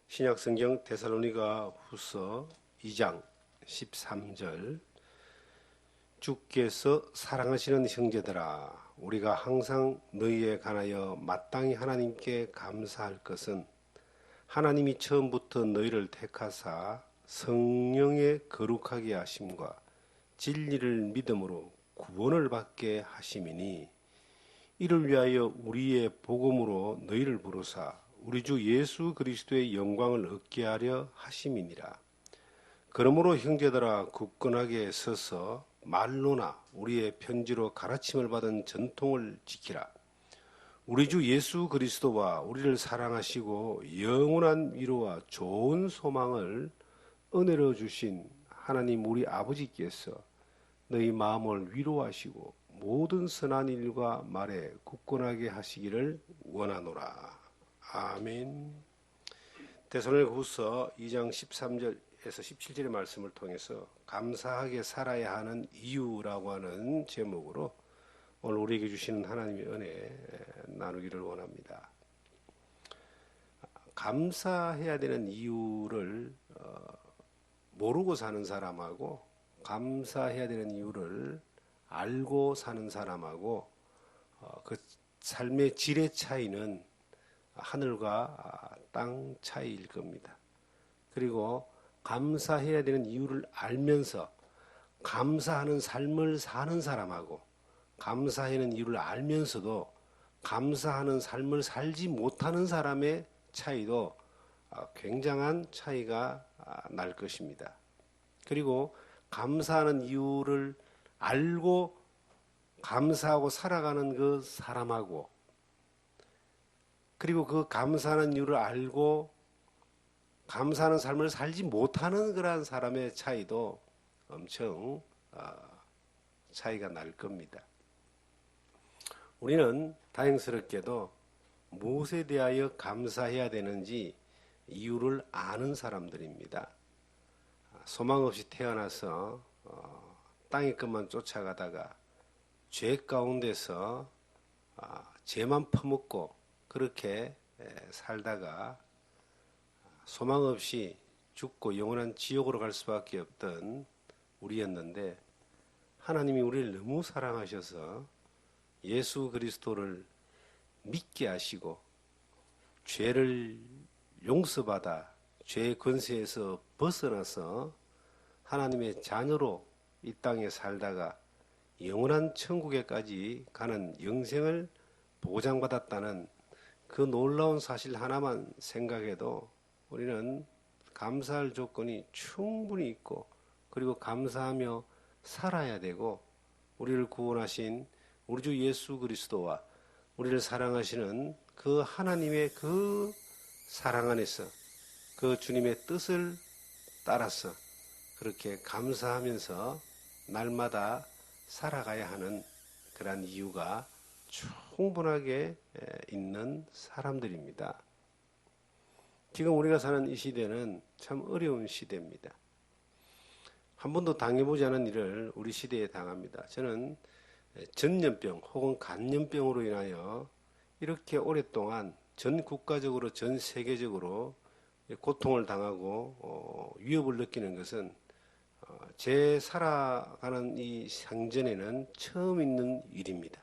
신약성경 데살로니가 후서 2장 13절 주께서 사랑하시는 형제들아 우리가 항상 너희에 관하여 마땅히 하나님께 감사할 것은 하나님이 처음부터 너희를 택하사 성령의 거룩하게 하심과 진리를 믿음으로 구원을 받게 하심이니 이를 위하여 우리의 복음으로 너희를 부르사 우리 주 예수 그리스도의 영광을 얻게 하려 하심이니라. 그러므로 형제들아 굳건하게 서서 말로나 우리의 편지로 가르침을 받은 전통을 지키라. 우리 주 예수 그리스도와 우리를 사랑하시고 영원한 위로와 좋은 소망을 은혜로 주신 하나님 우리 아버지께서 너희 마음을 위로하시고 모든 선한 일과 말에 굳건하게 하시기를 원하노라. 아멘. 데살로니가후서 2장 13절에서 17절의 말씀을 통해서 감사하게 살아야 하는 이유라고 하는 제목으로 오늘 우리에게 주시는 하나님의 은혜 나누기를 원합니다. 감사해야 되는 이유를 모르고 사는 사람하고 감사해야 되는 이유를 알고 사는 사람하고 그 삶의 질의 차이는 하늘과 땅 차이일 겁니다. 그리고 감사해야 되는 이유를 알면서 감사하는 삶을 사는 사람하고 감사하는 이유를 알면서도 감사하는 삶을 살지 못하는 사람의 차이도 굉장한 차이가 날 것입니다. 그리고 감사하는 이유를 알고 감사하고 살아가는 그 사람하고 그리고 그 감사하는 이유를 알고 감사하는 삶을 살지 못하는 그러한 사람의 차이도 엄청 차이가 날 겁니다. 우리는 다행스럽게도 무엇에 대하여 감사해야 되는지 이유를 아는 사람들입니다. 소망 없이 태어나서 땅의 것만 쫓아가다가 죄 가운데서 죄만 퍼먹고 그렇게 살다가 소망 없이 죽고 영원한 지옥으로 갈 수밖에 없던 우리였는데 하나님이 우리를 너무 사랑하셔서 예수 그리스도를 믿게 하시고 죄를 용서받아 죄의 권세에서 벗어나서 하나님의 자녀로 이 땅에 살다가 영원한 천국에까지 가는 영생을 보장받았다는 그 놀라운 사실 하나만 생각해도 우리는 감사할 조건이 충분히 있고 그리고 감사하며 살아야 되고 우리를 구원하신 우리 주 예수 그리스도와 우리를 사랑하시는 그 하나님의 그 사랑 안에서 그 주님의 뜻을 따라서 그렇게 감사하면서 날마다 살아가야 하는 그러한 이유가 충분하게 있는 사람들입니다. 지금 우리가 사는 이 시대는 참 어려운 시대입니다. 한 번도 당해보지 않은 일을 우리 시대에 당합니다. 저는 전염병 혹은 간염병으로 인하여 이렇게 오랫동안 전 국가적으로 전 세계적으로 고통을 당하고 위협을 느끼는 것은 제 살아가는 이 상전에는 처음 있는 일입니다.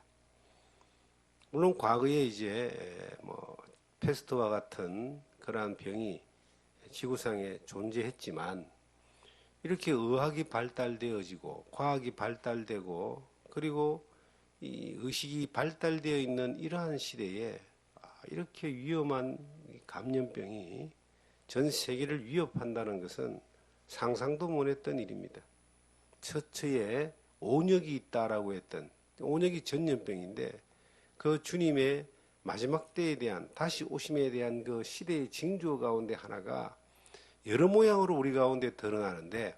물론 과거에 이제 패스트와 같은 그러한 병이 지구상에 존재했지만 이렇게 의학이 발달되어지고 과학이 발달되고 그리고 이 의식이 발달되어 있는 이러한 시대에 이렇게 위험한 감염병이 전 세계를 위협한다는 것은 상상도 못했던 일입니다. 처처에 온역이 있다라고 했던 온역이 전염병인데 그 주님의 마지막 때에 대한 다시 오심에 대한 그 시대의 징조 가운데 하나가 여러 모양으로 우리 가운데 드러나는데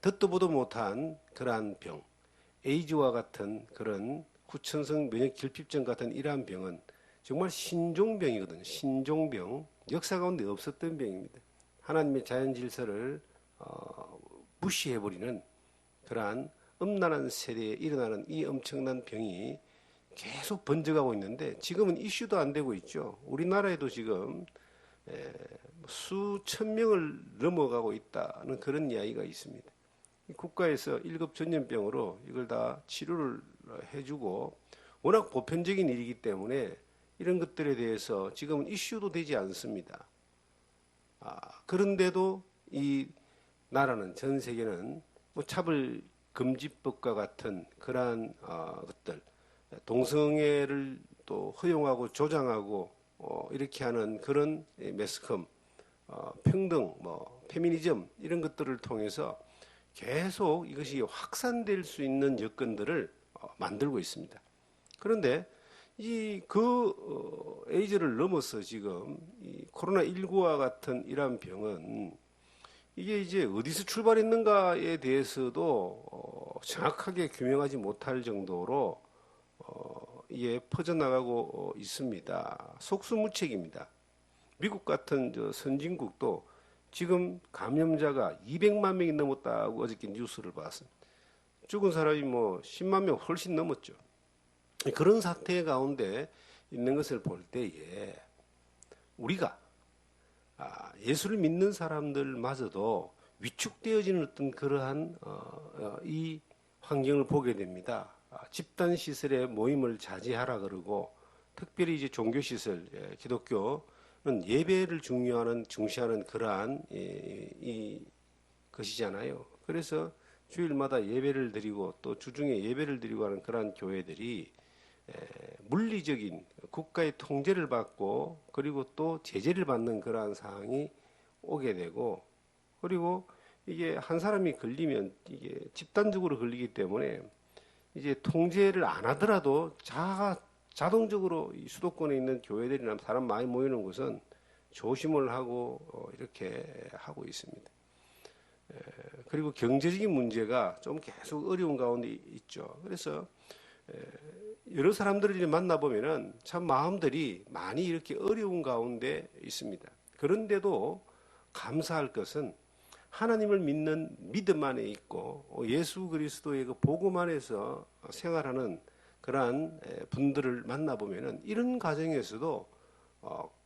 듣도 보도 못한 그러한 병, 에이즈와 같은 그런 후천성 면역 결핍증 같은 이러한 병은 정말 신종병이거든요. 신종병, 역사 가운데 없었던 병입니다. 하나님의 자연 질서를 무시해버리는 그러한 음란한 세대에 일어나는 이 엄청난 병이 계속 번져가고 있는데 지금은 이슈도 안 되고 있죠. 우리나라에도 지금 수천 명을 넘어가고 있다는 그런 이야기가 있습니다. 국가에서 1급 전염병으로 이걸 다 치료를 해주고 워낙 보편적인 일이기 때문에 이런 것들에 대해서 지금은 이슈도 되지 않습니다. 그런데도 이 나라는, 전 세계는 뭐 차별금지법과 같은 그러한 것들, 동성애를 또 허용하고 조장하고 이렇게 하는 그런 매스컴, 평등, 페미니즘 이런 것들을 통해서 계속 이것이 확산될 수 있는 여건들을 만들고 있습니다. 그런데 에이즈를 넘어서 지금 이 코로나19와 같은 이러한 병은 이게 이제 어디서 출발했는가에 대해서도 정확하게 규명하지 못할 정도로 이게 퍼져나가고 있습니다. 속수무책입니다. 미국 같은 선진국도 지금 감염자가 200만 명이 넘었다고 어저께 뉴스를 봤습니다. 죽은 사람이 10만 명 훨씬 넘었죠. 그런 사태 가운데 있는 것을 볼 때에 우리가 예수를 믿는 사람들마저도 위축되어지는 어떤 그러한 이 환경을 보게 됩니다. 집단 시설의 모임을 자제하라 그러고, 특별히 이제 종교 시설, 기독교는 예배를 중시하는 그러한 것이잖아요. 그래서 주일마다 예배를 드리고 또 주중에 예배를 드리고 하는 그러한 교회들이 물리적인 국가의 통제를 받고 그리고 또 제재를 받는 그러한 상황이 오게 되고, 그리고 이게 한 사람이 걸리면 이게 집단적으로 걸리기 때문에 이제 통제를 안 하더라도 자동적으로 이 수도권에 있는 교회들이나 사람 많이 모이는 곳은 조심을 하고 이렇게 하고 있습니다. 그리고 경제적인 문제가 좀 계속 어려운 가운데 있죠. 그래서 여러 사람들을 만나보면은 참 마음들이 많이 이렇게 어려운 가운데 있습니다. 그런데도 감사할 것은 하나님을 믿는 믿음 안에 있고 예수 그리스도의 그 복음 안에서 생활하는 그러한 분들을 만나보면은 이런 가정에서도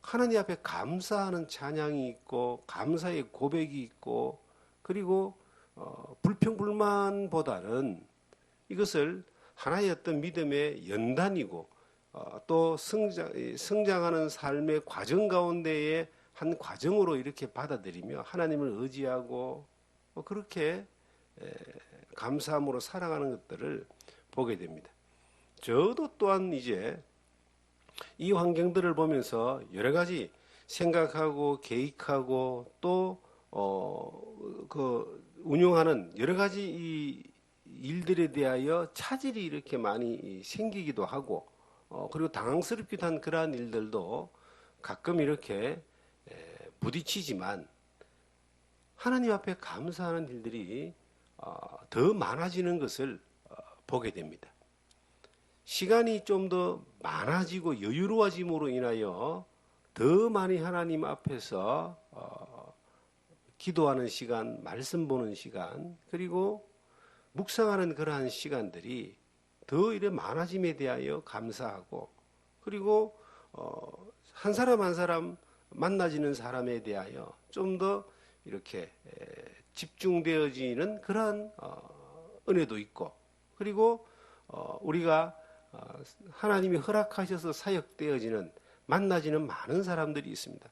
하나님 앞에 감사하는 찬양이 있고 감사의 고백이 있고, 그리고 불평불만보다는 이것을 하나의 어떤 믿음의 연단이고 또 성장하는 삶의 과정 가운데의 한 과정으로 이렇게 받아들이며 하나님을 의지하고 그렇게 감사함으로 살아가는 것들을 보게 됩니다. 저도 또한 이제 이 환경들을 보면서 여러 가지 생각하고 계획하고 또 운용하는 여러 가지 이 일들에 대하여 차질이 이렇게 많이 생기기도 하고 그리고 당황스럽기도 한 그러한 일들도 가끔 이렇게 부딪히지만 하나님 앞에 감사하는 일들이 더 많아지는 것을 보게 됩니다. 시간이 좀 더 많아지고 여유로워짐으로 인하여 더 많이 하나님 앞에서 기도하는 시간, 말씀 보는 시간, 그리고 묵상하는 그러한 시간들이 더 이래 많아짐에 대하여 감사하고, 그리고 한 사람 한 사람 만나지는 사람에 대하여 좀 더 이렇게 집중되어지는 그러한 은혜도 있고, 그리고 우리가 하나님이 허락하셔서 사역되어지는 만나지는 많은 사람들이 있습니다.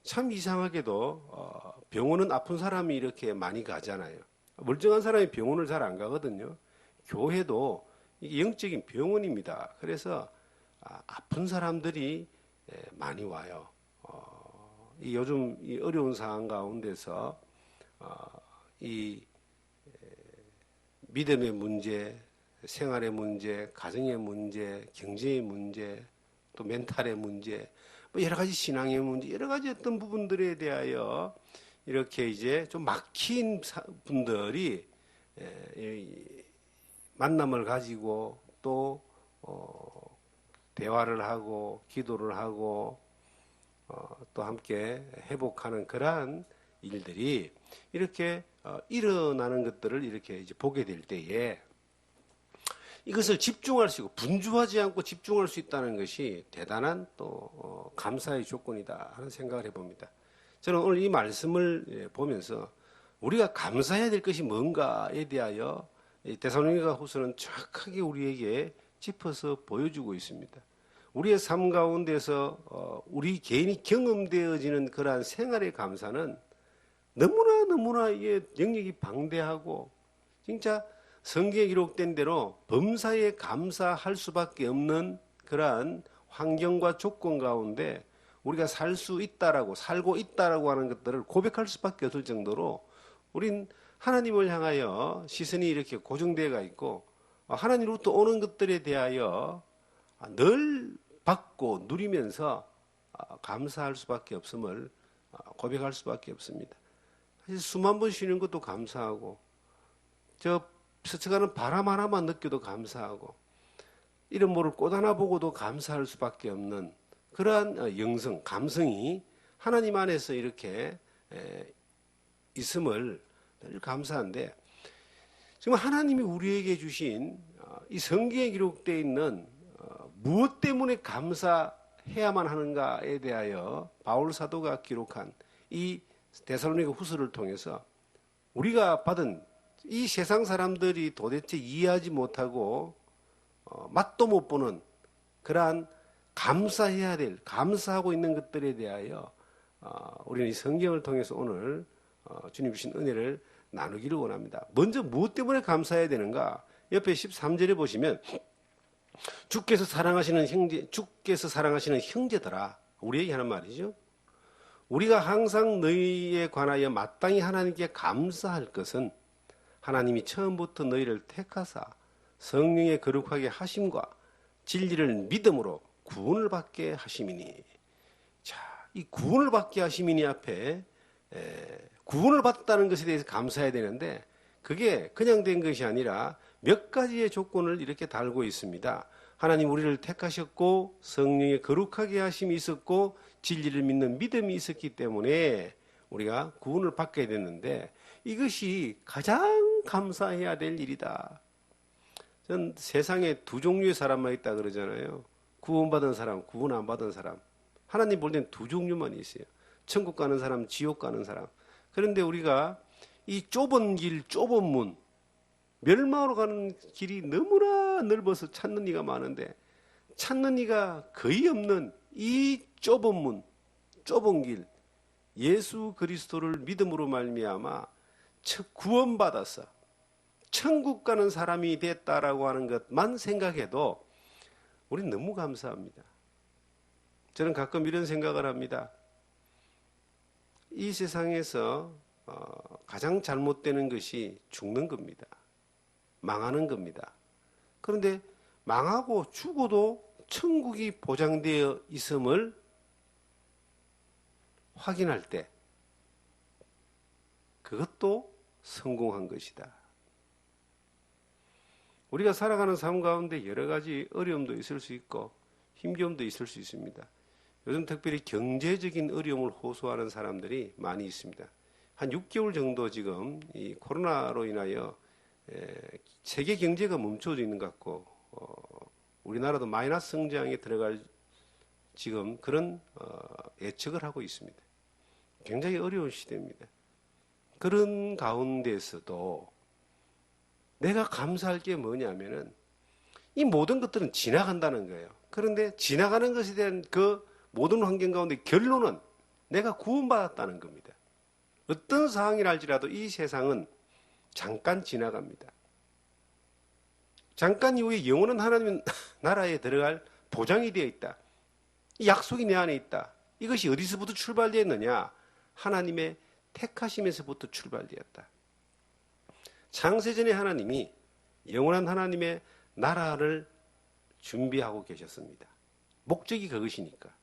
참 이상하게도 병원은 아픈 사람이 이렇게 많이 가잖아요. 멀쩡한 사람이 병원을 잘 안 가거든요. 교회도 이게 영적인 병원입니다. 그래서 아픈 사람들이 많이 와요. 요즘 이 어려운 상황 가운데서 이 믿음의 문제, 생활의 문제, 가정의 문제, 경제의 문제, 또 멘탈의 문제, 여러 가지 신앙의 문제, 여러 가지 어떤 부분들에 대하여 이렇게 이제 좀 막힌 분들이 만남을 가지고 또 대화를 하고 기도를 하고 또 함께 회복하는 그러한 일들이 이렇게 일어나는 것들을 이렇게 이제 보게 될 때에 이것을 집중할 수 있고 분주하지 않고 집중할 수 있다는 것이 대단한 또 감사의 조건이다 하는 생각을 해봅니다. 저는 오늘 이 말씀을 보면서 우리가 감사해야 될 것이 뭔가에 대하여 데살로니가 후서는 정확하게 우리에게 짚어서 보여주고 있습니다. 우리의 삶 가운데서 우리 개인이 경험되어지는 그러한 생활의 감사는 너무나 이게 영역이 방대하고 진짜 성경에 기록된 대로 범사에 감사할 수밖에 없는 그러한 환경과 조건 가운데 우리가 살 수 있다라고 살고 있다라고 하는 것들을 고백할 수밖에 없을 정도로 우린 하나님을 향하여 시선이 이렇게 고정되어 있고 하나님으로부터 오는 것들에 대하여 늘 받고 누리면서 감사할 수밖에 없음을 고백할 수밖에 없습니다. 사실 숨 한 번 쉬는 것도 감사하고 저 스쳐가는 바람 하나만 느껴도 감사하고 이런 모를 꽃 하나 보고도 감사할 수밖에 없는 그러한 영성, 감성이 하나님 안에서 이렇게 있음을 늘 감사한데 지금 하나님이 우리에게 주신 이 성경에 기록되어 있는 무엇 때문에 감사해야만 하는가에 대하여 바울 사도가 기록한 이 데살로니가 후서를 통해서 우리가 받은 이 세상 사람들이 도대체 이해하지 못하고 맛도 못 보는 그러한 감사해야 될, 감사하고 있는 것들에 대하여 우리는 이 성경을 통해서 오늘 주님 주신 은혜를 나누기를 원합니다. 먼저 무엇 때문에 감사해야 되는가? 옆에 13절에 보시면 주께서 사랑하시는 형제들아 우리에게 하는 말이죠. 우리가 항상 너희에 관하여 마땅히 하나님께 감사할 것은 하나님이 처음부터 너희를 택하사 성령의 거룩하게 하심과 진리를 믿음으로 구원을 받게 하심이니. 자, 이 구원을 받게 하심이니 앞에 구원을 받았다는 것에 대해서 감사해야 되는데 그게 그냥 된 것이 아니라 몇 가지의 조건을 이렇게 달고 있습니다. 하나님 우리를 택하셨고 성령의 거룩하게 하심이 있었고 진리를 믿는 믿음이 있었기 때문에 우리가 구원을 받게 됐는데 이것이 가장 감사해야 될 일이다. 전 세상에 두 종류의 사람만 있다 그러잖아요. 구원받은 사람, 구원 안 받은 사람. 하나님 볼 땐 두 종류만 있어요. 천국 가는 사람, 지옥 가는 사람. 그런데 우리가 이 좁은 길, 좁은 문, 멸망으로 가는 길이 너무나 넓어서 찾는 이가 많은데 찾는 이가 거의 없는 이 좁은 문, 좁은 길, 예수 그리스도를 믿음으로 말미암아 구원받아서 천국 가는 사람이 됐다라고 하는 것만 생각해도 우리는 너무 감사합니다. 저는 가끔 이런 생각을 합니다. 이 세상에서 가장 잘못되는 것이 죽는 겁니다. 망하는 겁니다. 그런데 망하고 죽어도 천국이 보장되어 있음을 확인할 때 그것도 성공한 것이다. 우리가 살아가는 삶 가운데 여러 가지 어려움도 있을 수 있고 힘겨움도 있을 수 있습니다. 요즘 특별히 경제적인 어려움을 호소하는 사람들이 많이 있습니다. 한 6개월 정도 지금 이 코로나로 인하여 세계 경제가 멈춰져 있는 것 같고 우리나라도 마이너스 성장에 들어갈 지금 그런 예측을 하고 있습니다. 굉장히 어려운 시대입니다. 그런 가운데서도 내가 감사할 게 뭐냐면은 이 모든 것들은 지나간다는 거예요. 그런데 지나가는 것에 대한 그 모든 환경 가운데 결론은 내가 구원받았다는 겁니다. 어떤 상황이랄지라도 이 세상은 잠깐 지나갑니다. 잠깐 이후에 영원한 하나님 나라에 들어갈 보장이 되어 있다. 이 약속이 내 안에 있다. 이것이 어디서부터 출발되었느냐? 하나님의 택하심에서부터 출발되었다. 창세전에 하나님이 영원한 하나님의 나라를 준비하고 계셨습니다. 목적이 그것이니까.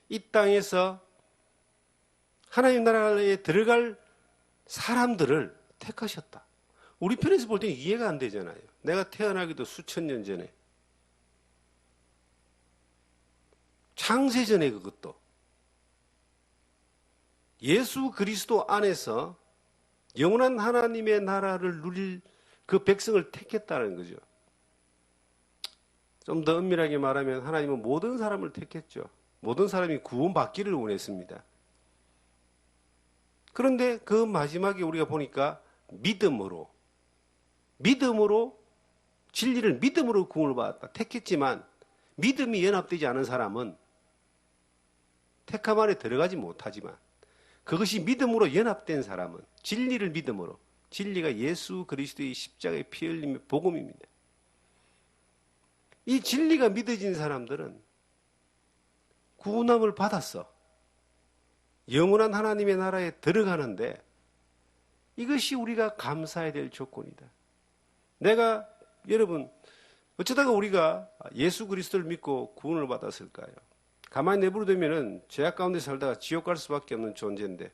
이 땅에서 하나님 나라에 들어갈 사람들을 택하셨다. 우리 편에서 볼 때는 이해가 안 되잖아요. 내가 태어나기도 수천 년 전에. 창세전에 그것도. 예수 그리스도 안에서 영원한 하나님의 나라를 누릴 그 백성을 택했다는 거죠. 좀 더 엄밀하게 말하면 하나님은 모든 사람을 택했죠. 모든 사람이 구원받기를 원했습니다. 그런데 그 마지막에 우리가 보니까 믿음으로 진리를 믿음으로 구원을 받았다. 택했지만 믿음이 연합되지 않은 사람은 택함 안에 들어가지 못하지만 그것이 믿음으로 연합된 사람은 진리를 믿음으로 진리가 예수 그리스도의 십자가의 피 흘림의 복음입니다. 이 진리가 믿어진 사람들은 구원함을 받았어. 영원한 하나님의 나라에 들어가는데 이것이 우리가 감사해야 될 조건이다. 여러분 어쩌다가 우리가 예수 그리스도를 믿고 구원을 받았을까요? 가만히 내버려두면은 죄악 가운데 살다가 지옥 갈 수밖에 없는 존재인데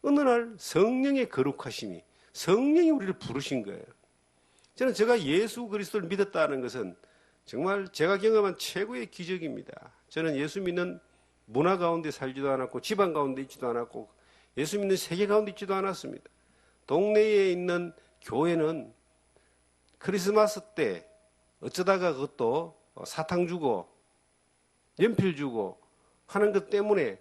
어느 날 성령의 거룩하심이 성령이 우리를 부르신 거예요. 저는 제가 예수 그리스도를 믿었다는 것은 정말 제가 경험한 최고의 기적입니다. 저는 예수 믿는 문화 가운데 살지도 않았고 집안 가운데 있지도 않았고 예수 믿는 세계 가운데 있지도 않았습니다. 동네에 있는 교회는 크리스마스 때 어쩌다가 그것도 사탕 주고 연필 주고 하는 것 때문에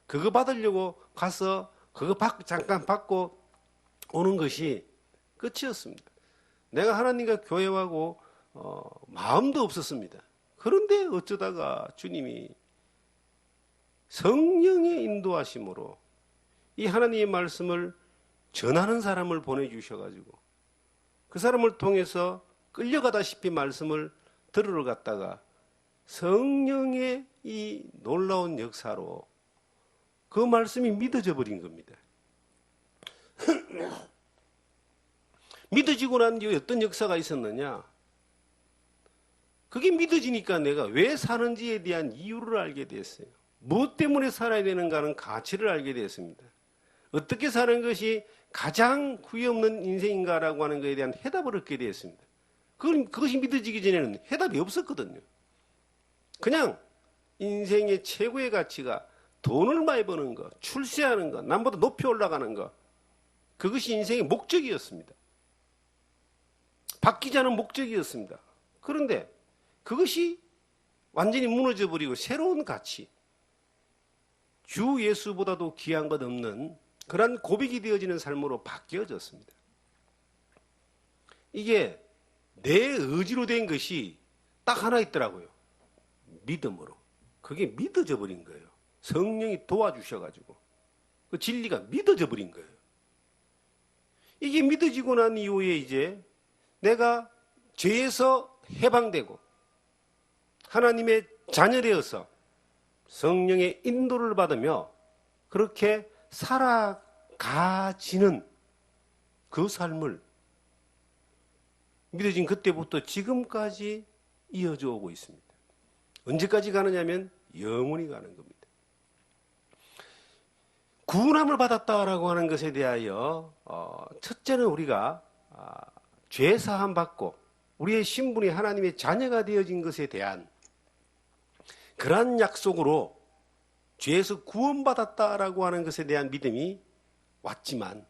그거 받으려고 가서 그거 잠깐 받고 오는 것이 끝이었습니다. 내가 하나님과 교회하고 마음도 없었습니다. 그런데 어쩌다가 주님이 성령의 인도하심으로 이 하나님의 말씀을 전하는 사람을 보내주셔가지고 그 사람을 통해서 끌려가다시피 말씀을 들으러 갔다가 성령의 이 놀라운 역사로 그 말씀이 믿어져 버린 겁니다. 믿어지고 난 뒤에 어떤 역사가 있었느냐? 그게 믿어지니까 내가 왜 사는지에 대한 이유를 알게 됐어요. 무엇 때문에 살아야 되는가 하는 가치를 알게 되었습니다. 어떻게 사는 것이 가장 후회 없는 인생인가라고 하는 것에 대한 해답을 얻게 되었습니다. 그것이 믿어지기 전에는 해답이 없었거든요. 그냥 인생의 최고의 가치가 돈을 많이 버는 것, 출세하는 것, 남보다 높이 올라가는 것, 그것이 인생의 목적이었습니다. 바뀌지 않은 목적이었습니다. 그런데 그것이 완전히 무너져버리고 새로운 가치, 주 예수보다도 귀한 것 없는 그러한 고백이 되어지는 삶으로 바뀌어졌습니다. 이게 내 의지로 된 것이 딱 하나 있더라고요. 믿음으로. 그게 믿어져 버린 거예요. 성령이 도와주셔가지고 그 진리가 믿어져 버린 거예요. 이게 믿어지고 난 이후에 이제 내가 죄에서 해방되고 하나님의 자녀되어서 성령의 인도를 받으며 그렇게 살아가지는 그 삶을 믿어진 그때부터 지금까지 이어져 오고 있습니다. 언제까지 가느냐면 영원히 가는 겁니다. 구원함을 받았다라고 하는 것에 대하여 첫째는 우리가 죄사함 받고 우리의 신분이 하나님의 자녀가 되어진 것에 대한 그러한 약속으로 죄에서 구원받았다라고 하는 것에 대한 믿음이 왔지만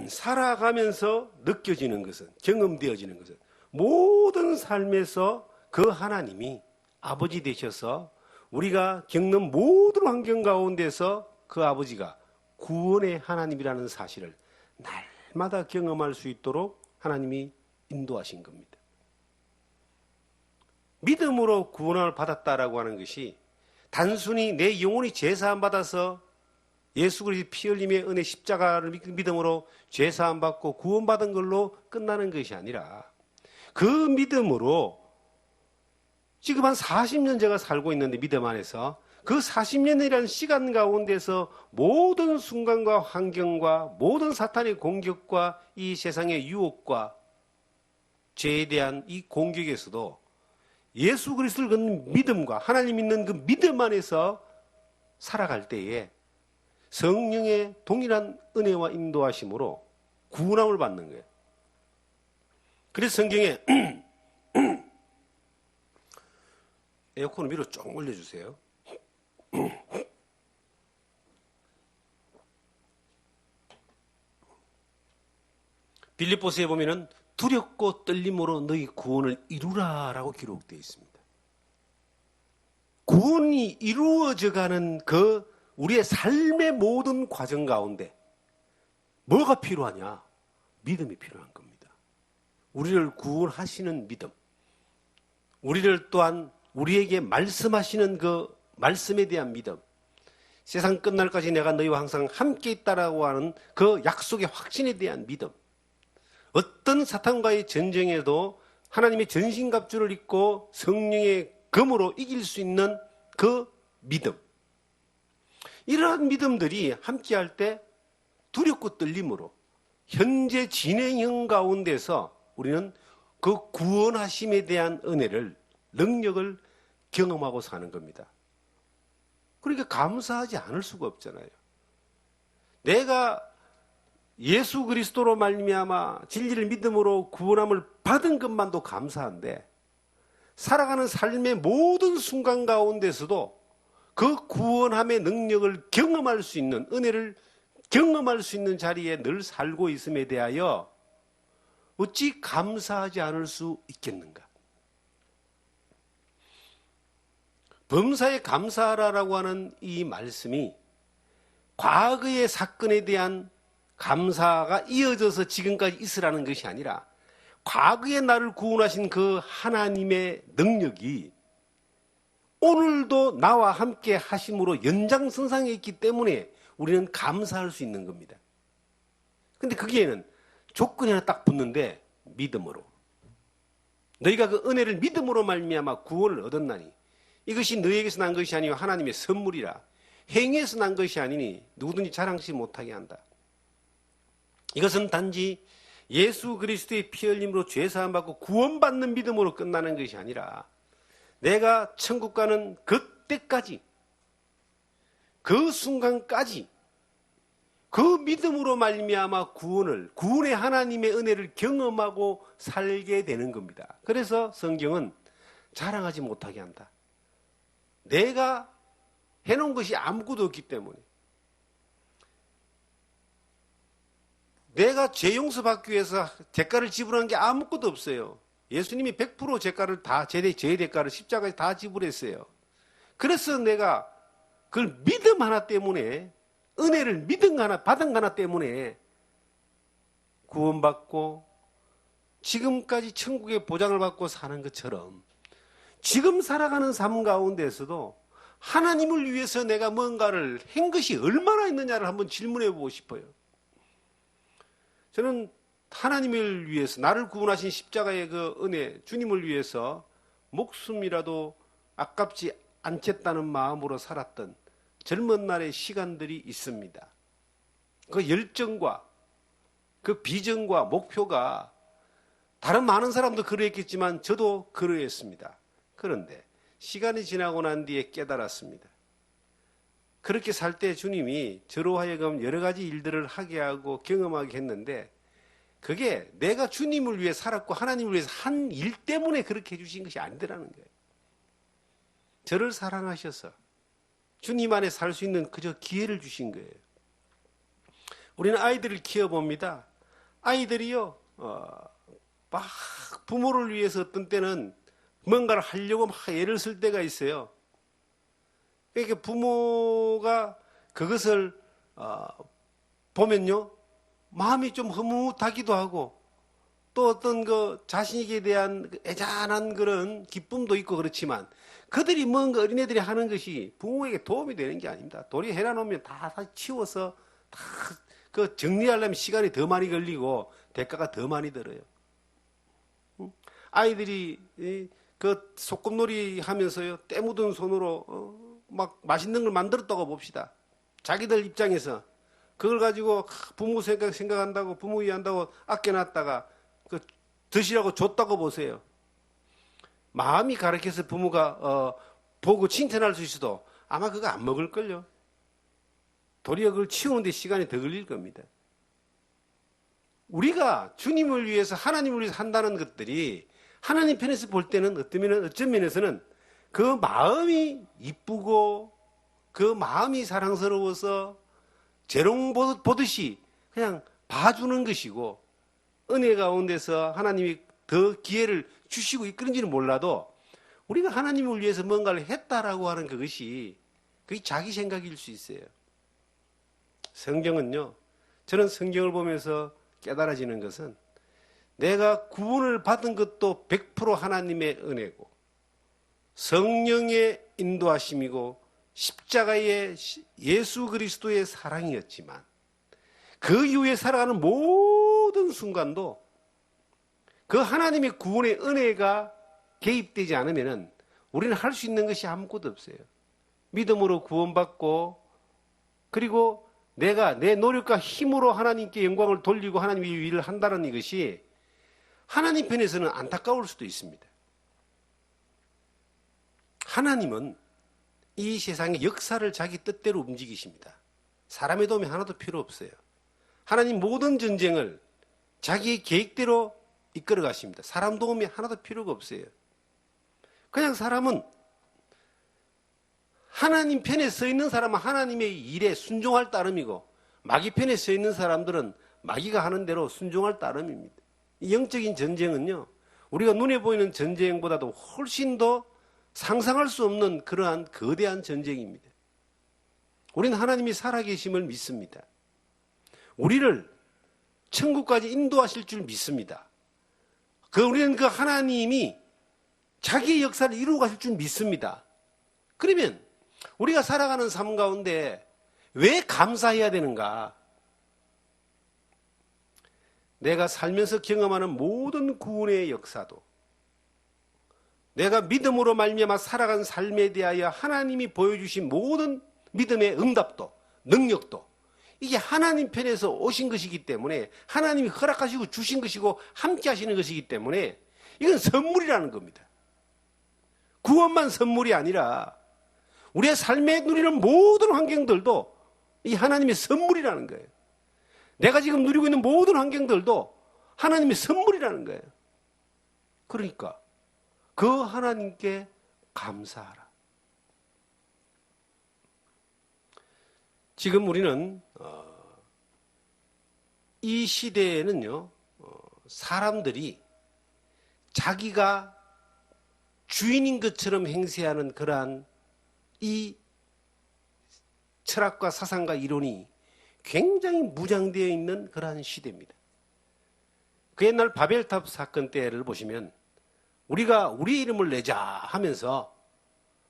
살아가면서 느껴지는 것은, 경험되어지는 것은 모든 삶에서 그 하나님이 아버지 되셔서 우리가 겪는 모든 환경 가운데서 그 아버지가 구원의 하나님이라는 사실을 날마다 경험할 수 있도록 하나님이 인도하신 겁니다. 믿음으로 구원을 받았다라고 하는 것이 단순히 내 영혼이 제사함 받아서 예수 그리스도의 피 흘림의 은혜 십자가를 믿음으로 죄사함 받고 구원받은 걸로 끝나는 것이 아니라 그 믿음으로 지금 한 40년 제가 살고 있는데 믿음 안에서 그 40년이라는 시간 가운데서 모든 순간과 환경과 모든 사탄의 공격과 이 세상의 유혹과 죄에 대한 이 공격에서도 예수 그리스도를 걷는 믿음과 하나님 믿는 그 믿음 안에서 살아갈 때에 성령의 동일한 은혜와 인도하심으로 구원함을 받는 거예요. 그래서 성경에 에어컨을 위로 쭉 올려주세요. 빌립보서에 보면은 두렵고 떨림으로 너희 구원을 이루라라고 기록되어 있습니다. 구원이 이루어져가는 그 우리의 삶의 모든 과정 가운데 뭐가 필요하냐? 믿음이 필요한 겁니다. 우리를 구원하시는 믿음, 우리를 또한 우리에게 말씀하시는 그 말씀에 대한 믿음, 세상 끝날까지 내가 너희와 항상 함께 있다라고 하는 그 약속의 확신에 대한 믿음, 어떤 사탄과의 전쟁에도 하나님의 전신갑주를 입고 성령의 검으로 이길 수 있는 그 믿음, 이러한 믿음들이 함께할 때 두렵고 떨림으로 현재 진행형 가운데서 우리는 그 구원하심에 대한 은혜를, 능력을 경험하고 사는 겁니다. 그러니까 감사하지 않을 수가 없잖아요. 내가 예수 그리스도로 말미암아 진리를 믿음으로 구원함을 받은 것만도 감사한데, 살아가는 삶의 모든 순간 가운데서도 그 구원함의 능력을 경험할 수 있는, 은혜를 경험할 수 있는 자리에 늘 살고 있음에 대하여 어찌 감사하지 않을 수 있겠는가? 범사에 감사하라라고 하는 이 말씀이 과거의 사건에 대한 감사가 이어져서 지금까지 있으라는 것이 아니라, 과거에 나를 구원하신 그 하나님의 능력이 오늘도 나와 함께 하심으로 연장선상에 있기 때문에 우리는 감사할 수 있는 겁니다. 근데 거기에는 조건이 하나 딱 붙는데, 믿음으로. 너희가 그 은혜를 믿음으로 말미암아 구원을 얻었나니 이것이 너희에게서 난 것이 아니요 하나님의 선물이라. 행위에서 난 것이 아니니 누구든지 자랑치 못하게 한다. 이것은 단지 예수 그리스도의 피 흘림으로 죄 사함 받고 구원받는 믿음으로 끝나는 것이 아니라, 내가 천국 가는 그때까지, 그 순간까지 그 믿음으로 말미암아 구원의 하나님의 은혜를 경험하고 살게 되는 겁니다. 그래서 성경은 자랑하지 못하게 한다. 내가 해놓은 것이 아무것도 없기 때문에, 내가 죄 용서받기 위해서 대가를 지불한 게 아무것도 없어요. 예수님이 100% 대가를 다, 죄 대가를 십자가에 다 지불했어요. 그래서 내가 그걸 믿음 하나 때문에, 은혜를 믿음 하나, 받은 하나 때문에 구원받고 지금까지 천국의 보장을 받고 사는 것처럼, 지금 살아가는 삶 가운데서도 하나님을 위해서 내가 뭔가를 한 것이 얼마나 있느냐를 한번 질문해 보고 싶어요. 저는 하나님을 위해서, 나를 구원하신 십자가의 그 은혜, 주님을 위해서 목숨이라도 아깝지 않겠다는 마음으로 살았던 젊은 날의 시간들이 있습니다. 그 열정과 그 비전과 목표가 다른 많은 사람도 그러했겠지만 저도 그러했습니다. 그런데 시간이 지나고 난 뒤에 깨달았습니다. 그렇게 살 때 주님이 저로 하여금 여러 가지 일들을 하게 하고 경험하게 했는데, 그게 내가 주님을 위해 살았고 하나님을 위해서 한 일 때문에 그렇게 해주신 것이 아니더라는 거예요. 저를 사랑하셔서 주님 안에 살 수 있는 그저 기회를 주신 거예요. 우리는 아이들을 키워봅니다. 아이들이요, 막 부모를 위해서 어떤 때는 뭔가를 하려고 막 애를 쓸 때가 있어요. 그러니까 부모가 그것을 보면요, 마음이 좀 흐뭇하기도 하고, 또 어떤 그 자신에게 대한 애잔한 그런 기쁨도 있고, 그렇지만 그들이 뭔가 어린애들이 하는 것이 부모에게 도움이 되는 게 아닙니다. 도리 해놔놓으면 다 치워서 다 그 정리하려면 시간이 더 많이 걸리고 대가가 더 많이 들어요. 아이들이 그 소꿉놀이 하면서요, 때 묻은 손으로 막 맛있는 걸 만들었다고 봅시다. 자기들 입장에서 그걸 가지고 부모 생각한다고, 부모 위한다고 아껴놨다가 그 드시라고 줬다고 보세요. 마음이 가르쳐서 부모가 보고 칭찬할 수 있어도 아마 그거 안 먹을걸요. 도리어 그걸 치우는 데 시간이 더 걸릴 겁니다. 우리가 주님을 위해서, 하나님을 위해서 한다는 것들이 하나님 편에서 볼 때는 어떤 면에서는 그 마음이 이쁘고 그 마음이 사랑스러워서 재롱 보듯이 그냥 봐주는 것이고, 은혜 가운데서 하나님이 더 기회를 주시고 이끄는지는 몰라도 우리가 하나님을 위해서 뭔가를 했다라고 하는 그것이 그게 자기 생각일 수 있어요. 성경은요, 저는 성경을 보면서 깨달아지는 것은 내가 구원을 받은 것도 100% 하나님의 은혜고 성령의 인도하심이고 십자가의 예수 그리스도의 사랑이었지만 그 이후에 살아가는 모든 순간도 그 하나님의 구원의 은혜가 개입되지 않으면 우리는 할 수 있는 것이 아무것도 없어요. 믿음으로 구원받고 그리고 내가 내 노력과 힘으로 하나님께 영광을 돌리고 하나님의 일을 한다는 이것이 하나님 편에서는 안타까울 수도 있습니다. 하나님은 이 세상의 역사를 자기 뜻대로 움직이십니다. 사람의 도움이 하나도 필요 없어요. 하나님 모든 전쟁을 자기의 계획대로 이끌어 가십니다. 사람 도움이 하나도 필요가 없어요. 그냥 사람은 하나님 편에 서 있는 사람은 하나님의 일에 순종할 따름이고 마귀 편에 서 있는 사람들은 마귀가 하는 대로 순종할 따름입니다. 이 영적인 전쟁은요, 우리가 눈에 보이는 전쟁보다도 훨씬 더 상상할 수 없는 그러한 거대한 전쟁입니다. 우리는 하나님이 살아계심을 믿습니다. 우리를 천국까지 인도하실 줄 믿습니다. 우리는 그 하나님이 자기의 역사를 이루어 가실 줄 믿습니다. 그러면 우리가 살아가는 삶 가운데 왜 감사해야 되는가? 내가 살면서 경험하는 모든 구원의 역사도 내가 믿음으로 말미암아 살아간 삶에 대하여 하나님이 보여주신 모든 믿음의 응답도 능력도 이게 하나님 편에서 오신 것이기 때문에 하나님이 허락하시고 주신 것이고 함께 하시는 것이기 때문에 이건 선물이라는 겁니다. 구원만 선물이 아니라 우리의 삶에 누리는 모든 환경들도 이 하나님의 선물이라는 거예요. 내가 지금 누리고 있는 모든 환경들도 하나님의 선물이라는 거예요. 그러니까 그 하나님께 감사하라. 지금 우리는 이 시대에는요, 사람들이 자기가 주인인 것처럼 행세하는 그러한 이 철학과 사상과 이론이 굉장히 무장되어 있는 그러한 시대입니다. 그 옛날 바벨탑 사건 때를 보시면 우리가 우리 이름을 내자 하면서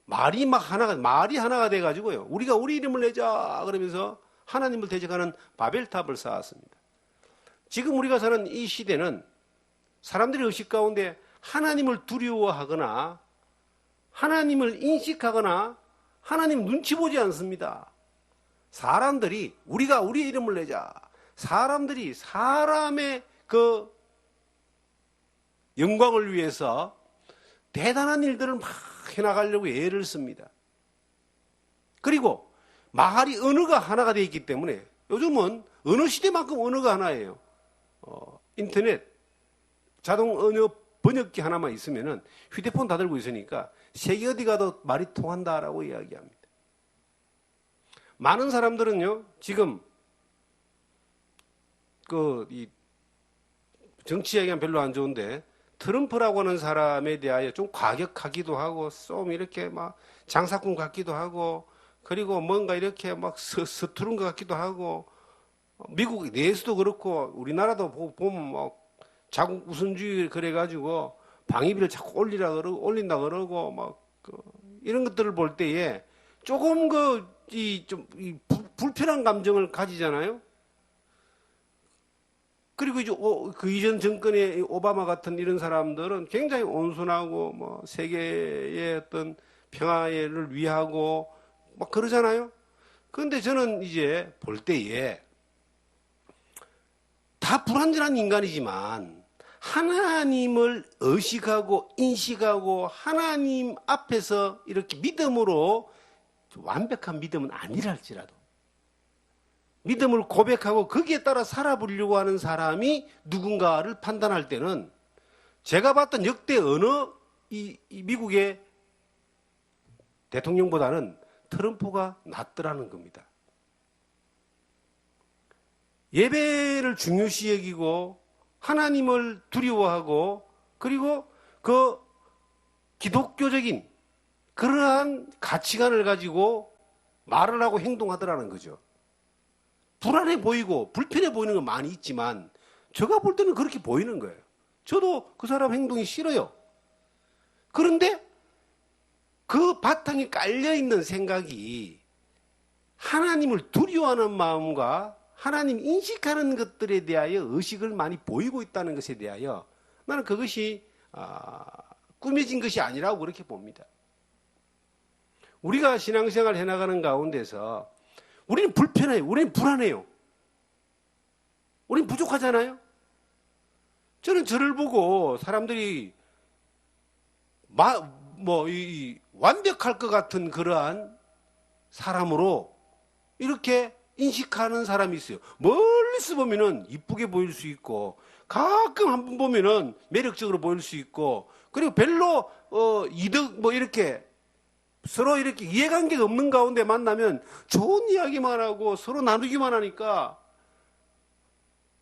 말이 하나가 돼가지고요. 우리가 우리 이름을 내자 그러면서 하나님을 대적하는 바벨탑을 쌓았습니다. 지금 우리가 사는 이 시대는 사람들의 의식 가운데 하나님을 두려워하거나 하나님을 인식하거나 하나님 눈치 보지 않습니다. 사람들이 우리가 우리 이름을 내자. 사람들이 사람의 그 영광을 위해서 대단한 일들을 막 해나가려고 애를 씁니다. 그리고 말이 언어가 하나가 되어 있기 때문에 요즘은 어느 시대만큼 언어가 하나예요. 인터넷 자동 언어 번역기 하나만 있으면은 휴대폰 다 들고 있으니까 세계 어디 가도 말이 통한다라고 이야기합니다. 많은 사람들은요, 지금 이 정치 이야기는 별로 안 좋은데 트럼프라고 하는 사람에 대하여 좀 과격하기도 하고 좀 이렇게 막 장사꾼 같기도 하고 그리고 뭔가 이렇게 막 서투른 것 같기도 하고 미국 내에서도 그렇고 우리나라도 보면 막 자국 우선주의 그래가지고 방위비를 자꾸 올린다 그러고 막 이런 것들을 볼 때에 조금 불편한 감정을 가지잖아요. 그리고 이제 그 이전 정권의 오바마 같은 이런 사람들은 굉장히 온순하고 뭐 세계의 어떤 평화를 위하고 막 그러잖아요. 그런데 저는 이제 볼 때에 다 불완전한 인간이지만 하나님을 의식하고 인식하고 하나님 앞에서 이렇게 믿음으로 완벽한 믿음은 아니라 할지라도 믿음을 고백하고 거기에 따라 살아보려고 하는 사람이 누군가를 판단할 때는 제가 봤던 역대 어느 이 미국의 대통령보다는 트럼프가 낫더라는 겁니다. 예배를 중요시 여기고 하나님을 두려워하고 그리고 그 기독교적인 그러한 가치관을 가지고 말을 하고 행동하더라는 거죠. 불안해 보이고 불편해 보이는 건 많이 있지만 제가 볼 때는 그렇게 보이는 거예요. 저도 그 사람 행동이 싫어요. 그런데 그 바탕에 깔려있는 생각이 하나님을 두려워하는 마음과 하나님 인식하는 것들에 대하여 의식을 많이 보이고 있다는 것에 대하여 나는 그것이 꾸며진 것이 아니라고 그렇게 봅니다. 우리가 신앙생활 해나가는 가운데서 우리는 불편해요. 우리는 불안해요. 우리는 부족하잖아요. 저는 저를 보고 사람들이 완벽할 것 같은 그러한 사람으로 이렇게 인식하는 사람이 있어요. 멀리서 보면은 이쁘게 보일 수 있고 가끔 한 번 보면은 매력적으로 보일 수 있고 그리고 별로 이득 이렇게 서로 이렇게 이해관계가 없는 가운데 만나면 좋은 이야기만 하고 서로 나누기만 하니까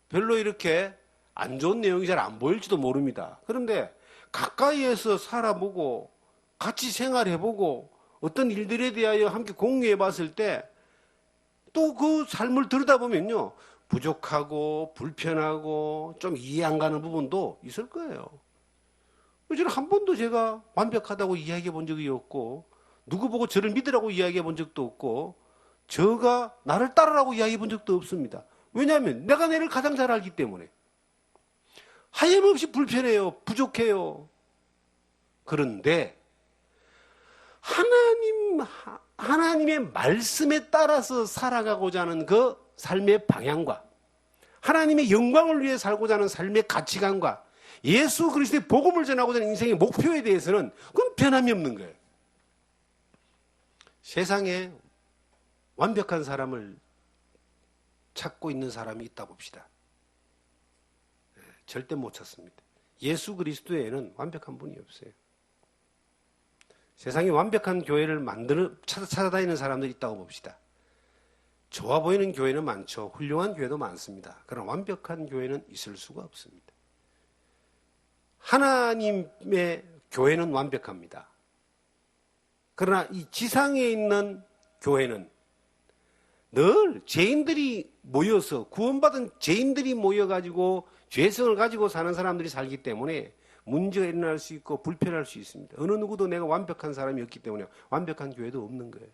별로 이렇게 안 좋은 내용이 잘 안 보일지도 모릅니다. 그런데 가까이에서 살아보고 같이 생활해보고 어떤 일들에 대하여 함께 공유해 봤을 때 또 그 삶을 들여다보면요, 부족하고 불편하고 좀 이해 안 가는 부분도 있을 거예요. 저는 한 번도 제가 완벽하다고 이야기해 본 적이 없고 누구 보고 저를 믿으라고 이야기해 본 적도 없고 저가 나를 따르라고 이야기해 본 적도 없습니다. 왜냐하면 내가 내를 가장 잘 알기 때문에. 하염없이 불편해요. 부족해요. 그런데 하나님의 말씀에 따라서 살아가고자 하는 그 삶의 방향과 하나님의 영광을 위해 살고자 하는 삶의 가치관과 예수 그리스도의 복음을 전하고자 하는 인생의 목표에 대해서는 그건 변함이 없는 거예요. 세상에 완벽한 사람을 찾고 있는 사람이 있다 봅시다. 절대 못 찾습니다. 예수 그리스도에는 완벽한 분이 없어요. 세상에 완벽한 교회를 찾아다니는 사람들이 있다고 봅시다. 좋아 보이는 교회는 많죠. 훌륭한 교회도 많습니다. 그러나 완벽한 교회는 있을 수가 없습니다. 하나님의 교회는 완벽합니다. 그러나 이 지상에 있는 교회는 늘 죄인들이 모여서 구원받은 죄인들이 모여가지고 죄성을 가지고 사는 사람들이 살기 때문에 문제가 일어날 수 있고 불편할 수 있습니다. 어느 누구도 내가 완벽한 사람이 없기 때문에 완벽한 교회도 없는 거예요.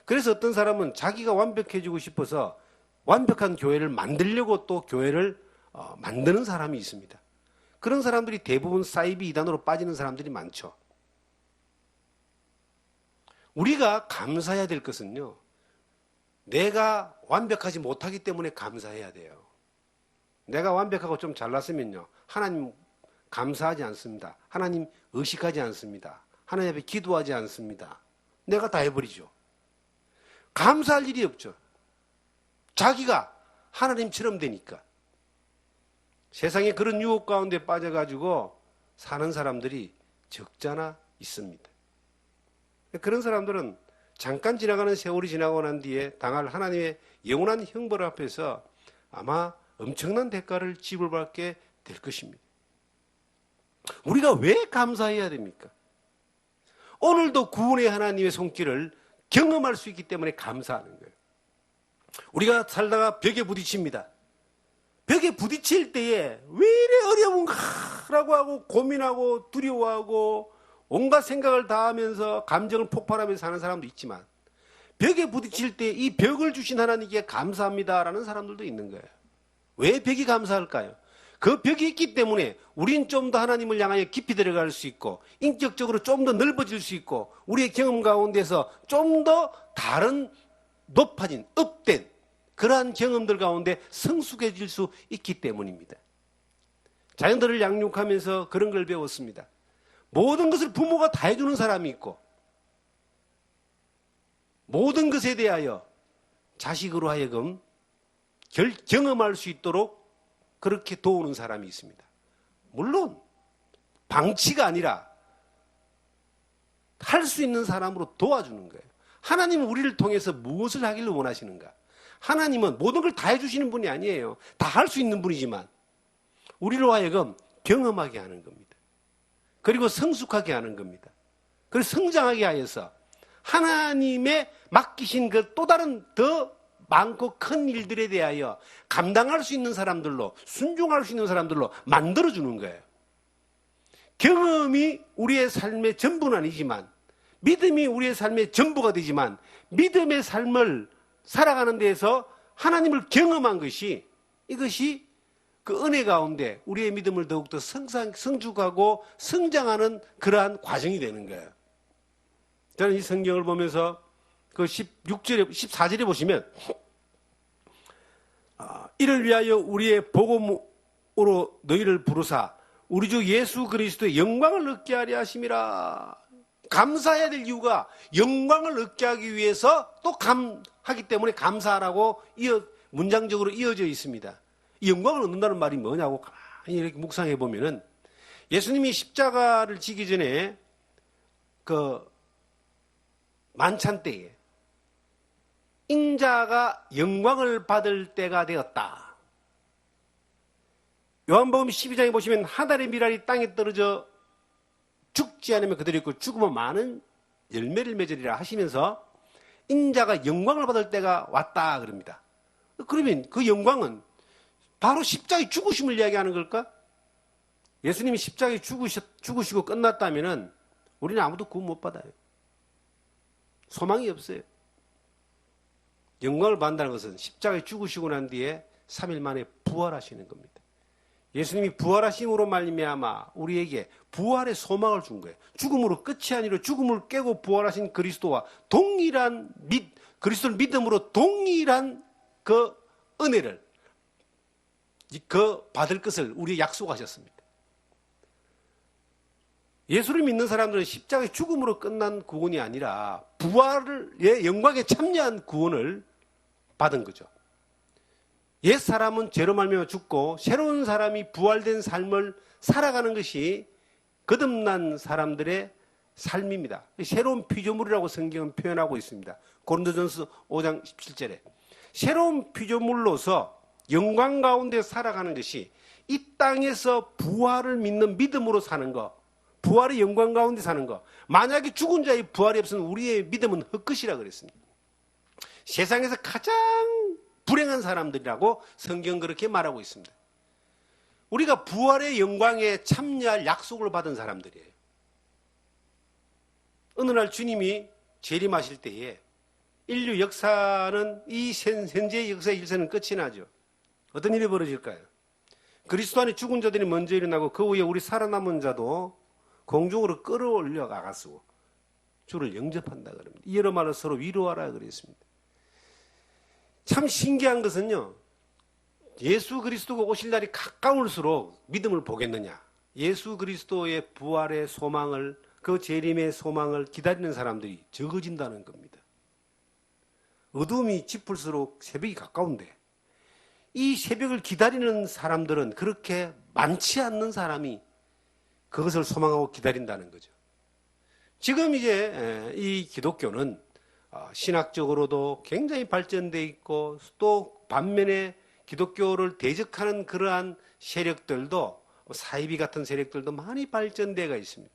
그래서 어떤 사람은 자기가 완벽해지고 싶어서 완벽한 교회를 만들려고 또 교회를 만드는 사람이 있습니다. 그런 사람들이 대부분 사이비 이단으로 빠지는 사람들이 많죠. 우리가 감사해야 될 것은요, 내가 완벽하지 못하기 때문에 감사해야 돼요. 내가 완벽하고 좀 잘났으면요, 하나님 감사하지 않습니다. 하나님 의식하지 않습니다. 하나님 앞에 기도하지 않습니다. 내가 다 해버리죠. 감사할 일이 없죠. 자기가 하나님처럼 되니까. 세상에 그런 유혹 가운데 빠져가지고 사는 사람들이 적잖아 있습니다. 그런 사람들은 잠깐 지나가는 세월이 지나고 난 뒤에 당할 하나님의 영원한 형벌 앞에서 아마 엄청난 대가를 지불받게 될 것입니다. 우리가 왜 감사해야 됩니까? 오늘도 구원의 하나님의 손길을 경험할 수 있기 때문에 감사하는 거예요. 우리가 살다가 벽에 부딪힙니다. 벽에 부딪힐 때에 왜 이래 어려운가라고 하고 고민하고 두려워하고 온갖 생각을 다 하면서 감정을 폭발하면서 사는 사람도 있지만 벽에 부딪힐 때 이 벽을 주신 하나님께 감사합니다라는 사람들도 있는 거예요. 왜 벽이 감사할까요? 그 벽이 있기 때문에 우린 좀 더 하나님을 향하여 깊이 들어갈 수 있고 인격적으로 좀 더 넓어질 수 있고 우리의 경험 가운데서 좀 더 다른 높아진 업된 그러한 경험들 가운데 성숙해질 수 있기 때문입니다. 자녀들을 양육하면서 그런 걸 배웠습니다. 모든 것을 부모가 다 해주는 사람이 있고 모든 것에 대하여 자식으로 하여금 경험할 수 있도록 그렇게 도우는 사람이 있습니다. 물론 방치가 아니라 할 수 있는 사람으로 도와주는 거예요. 하나님은 우리를 통해서 무엇을 하기를 원하시는가? 하나님은 모든 걸 다 해주시는 분이 아니에요. 다 할 수 있는 분이지만 우리로 하여금 경험하게 하는 겁니다. 그리고 성숙하게 하는 겁니다. 그리고 성장하게 하여서 하나님의 맡기신 그 또 다른 더 많고 큰 일들에 대하여 감당할 수 있는 사람들로, 순종할 수 있는 사람들로 만들어주는 거예요. 경험이 우리의 삶의 전부는 아니지만, 믿음이 우리의 삶의 전부가 되지만, 믿음의 삶을 살아가는 데에서 하나님을 경험한 것이, 이것이 그 은혜 가운데 우리의 믿음을 더욱더 성숙하고 성장하는 그러한 과정이 되는 거예요. 저는 이 성경을 보면서 그 16절에, 14절에 보시면, 이를 위하여 우리의 복음으로 너희를 부르사 우리 주 예수 그리스도의 영광을 얻게 하려 하심이라. 감사해야 될 이유가 영광을 얻게 하기 위해서 또 하기 때문에 감사하라고 문장적으로 이어져 있습니다. 이 영광을 얻는다는 말이 뭐냐고 가만히 이렇게 묵상해 보면은, 예수님이 십자가를 지기 전에 그 만찬 때에 인자가 영광을 받을 때가 되었다. 요한복음 12장에 보시면 한 알의 밀알이 땅에 떨어져 죽지 않으면 그대로 있고 죽으면 많은 열매를 맺으리라 하시면서 인자가 영광을 받을 때가 왔다 그럽니다. 그러면 그 영광은 바로 십자가의 죽으심을 이야기하는 걸까? 예수님이 십자가에 죽으시고 끝났다면 우리는 아무도 구원 못 받아요. 소망이 없어요. 영광을 받는다는 것은 십자가에 죽으시고 난 뒤에 3일 만에 부활하시는 겁니다. 예수님이 부활하심으로 말미암아 우리에게 부활의 소망을 준 거예요. 죽음으로 끝이 아니라 죽음을 깨고 부활하신 그리스도와 동일한 그리스도를 믿음으로 동일한 그 은혜를 받을 것을 우리에게 약속하셨습니다. 예수를 믿는 사람들은 십자가의 죽음으로 끝난 구원이 아니라 부활의 영광에 참여한 구원을 받은 거죠. 옛 사람은 죄로 말미암아 죽고 새로운 사람이 부활된 삶을 살아가는 것이 거듭난 사람들의 삶입니다. 새로운 피조물이라고 성경은 표현하고 있습니다. 고린도전서 5장 17절에 새로운 피조물로서 영광 가운데 살아가는 것이 이 땅에서 부활을 믿는 믿음으로 사는 것, 부활의 영광 가운데 사는 것. 만약에 죽은 자의 부활이 없으면 우리의 믿음은 헛것이라 그랬습니다. 세상에서 가장 불행한 사람들이라고 성경 그렇게 말하고 있습니다. 우리가 부활의 영광에 참여할 약속을 받은 사람들이에요. 어느 날 주님이 재림하실 때에 인류 역사는 이 현재의 역사의 일생은 끝이 나죠. 어떤 일이 벌어질까요? 그리스도 안에 죽은 자들이 먼저 일어나고 그 후에 우리 살아남은 자도 공중으로 끌어올려 나가서 주를 영접한다 그럽니다. 이런 말로 서로 위로하라 그랬습니다. 참 신기한 것은요, 예수 그리스도가 오실 날이 가까울수록 믿음을 보겠느냐. 예수 그리스도의 부활의 소망을, 그 재림의 소망을 기다리는 사람들이 적어진다는 겁니다. 어둠이 짙을수록 새벽이 가까운데 이 새벽을 기다리는 사람들은 그렇게 많지 않는 사람이 그것을 소망하고 기다린다는 거죠. 지금 이제 이 기독교는 신학적으로도 굉장히 발전되어 있고 또 반면에 기독교를 대적하는 그러한 세력들도 사이비 같은 세력들도 많이 발전되어 있습니다.